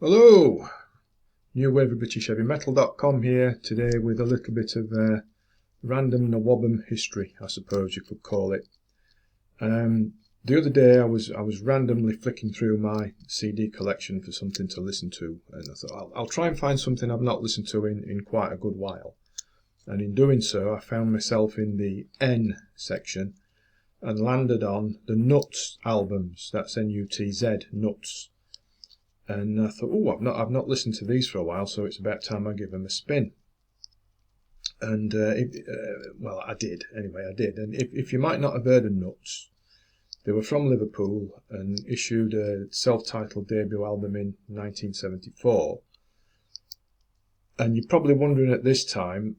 Hello, NWOBHM here today with a little bit of random NWOBHM history, I suppose you could call it. The other day I was randomly flicking through my CD collection for something to listen to, and I thought I'll try and find something I've not listened to in quite a good while. And in doing so, I found myself in the N section and landed on the Nutz albums. That's N-U-T-Z, Nutz. And I thought, oh, I've not listened to these for a while, so it's about time I give them a spin. And well, I did anyway. I did. And if you might not have heard of Nutz, they were from Liverpool and issued a self-titled debut album in 1974. And you're probably wondering at this time,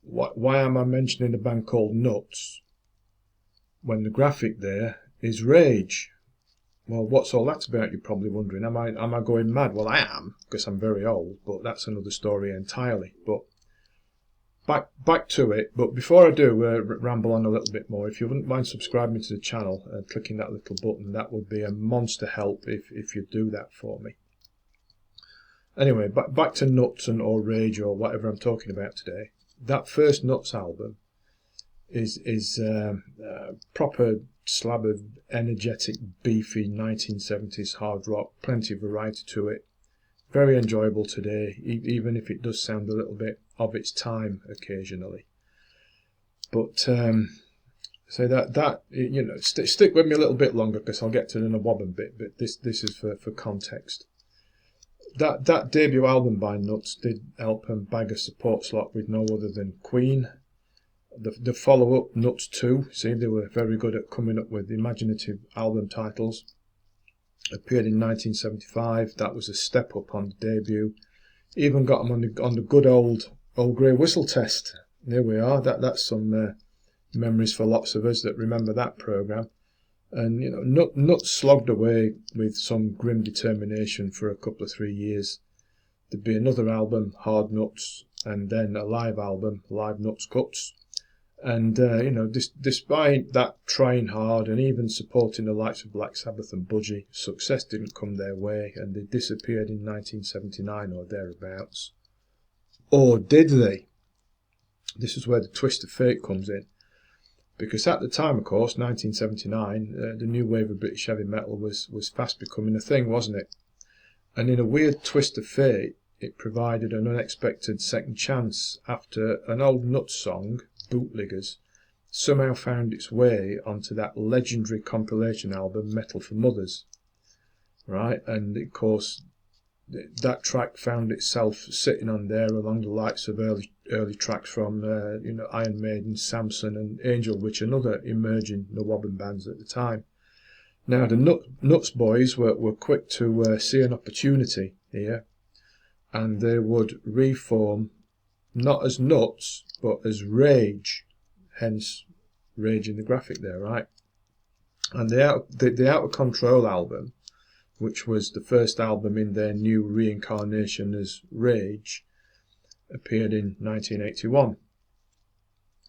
why am I mentioning a band called Nutz when the graphic there is Rage? Well, what's all that about, you're probably wondering. Am I going mad? Well, I am, because I'm very old, but that's another story entirely. But back to it. But before I do ramble on a little bit more, if you wouldn't mind subscribing to the channel and clicking that little button, that would be a monster help if you do that for me. Anyway, back to Nutz or Rage or whatever I'm talking about today. That first Nutz album is proper slab of energetic, beefy 1970s hard rock, plenty of variety to it. Very enjoyable today, even if it does sound a little bit of its time occasionally. But so that you know, stick with me a little bit longer because I'll get to the NWOBHM bit. But this is for context. That debut album by Nutz did help them bag a support slot with no other than Queen. The follow-up, Nutz 2, see, they were very good at coming up with imaginative album titles. Appeared in 1975, that was a step up on the debut. Even got them on the good old grey whistle test. There we are, that's some memories for lots of us that remember that programme. And, you know, Nutz slogged away with some grim determination for a couple of 3 years. There'd be another album, Hard Nutz, and then a live album, Live Nutz Cuts. And, you know, despite that trying hard and even supporting the likes of Black Sabbath and Budgie, success didn't come their way and they disappeared in 1979 or thereabouts. Or did they? This is where the twist of fate comes in. Because at the time, of course, 1979, the new wave of British heavy metal was fast becoming a thing, wasn't it? And in a weird twist of fate, it provided an unexpected second chance after an old Nutz song, Bootleggers, somehow found its way onto that legendary compilation album Metal for Mothers, right? And of course that track found itself sitting on there along the likes of early tracks from you know, Iron Maiden, Samson and Angel Witch and other emerging NWOBHM bands at the time. Now the Nutz boys were quick to see an opportunity here, and they would reform not as Nutz but as Rage, hence Rage in the graphic there, right? And the Out of Control album, which was the first album in their new reincarnation as Rage, appeared in 1981.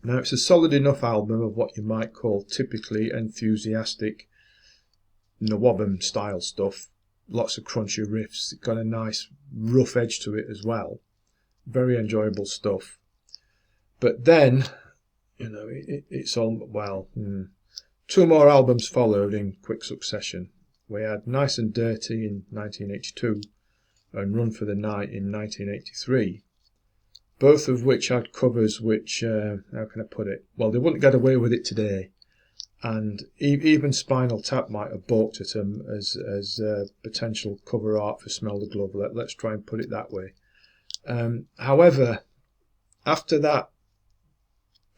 Now it's a solid enough album of what you might call typically enthusiastic NWOBHM style stuff. Lots of crunchy riffs, it got a nice rough edge to it as well. Very enjoyable stuff. But then, you know, it's all, well, 2 more albums followed in quick succession. We had Nice and Dirty in 1982 and Run for the Night in 1983, both of which had covers which, how can I put it, well, they wouldn't get away with it today, and even Spinal Tap might have balked at them as potential cover art for Smell the Glove. Let's try and put it that way. However, after that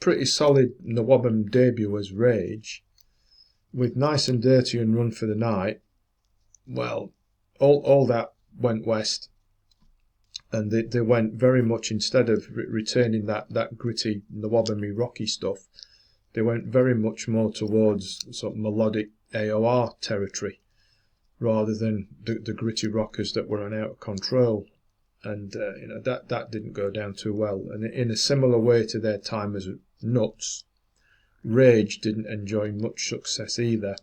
pretty solid NWOBHM debut as Rage, with Nice and Dirty and Run for the Night, well, all that went west, and they went very much, instead of retaining that gritty NWOBHM-y rocky stuff, they went very much more towards sort of melodic AOR territory rather than the gritty rockers that were on Out of Control. And you know, that didn't go down too well. And in a similar way to their time as Nutz, Rage didn't enjoy much success either.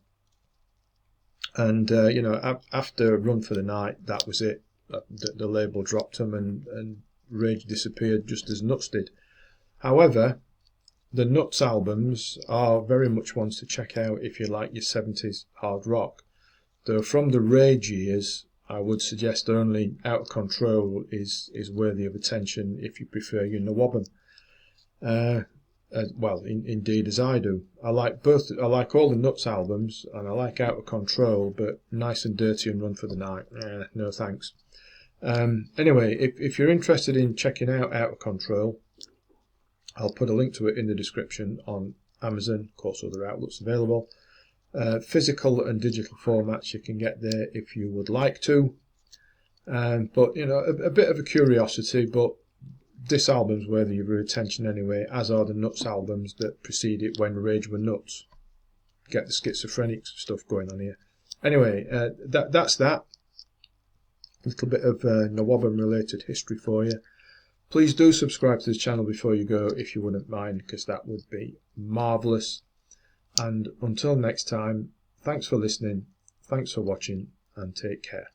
And you know, after Run for the Night, that was it. the label dropped them and Rage disappeared just as Nutz did. However, the Nutz albums are very much ones to check out if you like your 70s hard rock. Though from the Rage years, I would suggest only Out of Control is worthy of attention if you prefer your NWOBHM. Well, indeed, as I do. I like both. I like all the Nutz albums, and I like Out of Control, but Nice and Dirty and Run for the Night, no thanks. Anyway, if you're interested in checking out of Control, I'll put a link to it in the description on Amazon. Of course, other outlets available. Physical and digital formats you can get there if you would like to. But, you know, a bit of a curiosity, but this album's worthy of your attention anyway, as are the Nutz albums that preceded when Rage were Nutz. Get the schizophrenic stuff going on here. Anyway, that's that. A little bit of NWOBHM related history for you. Please do subscribe to the channel before you go if you wouldn't mind, because that would be marvellous. And until next time, thanks for listening, thanks for watching, and take care.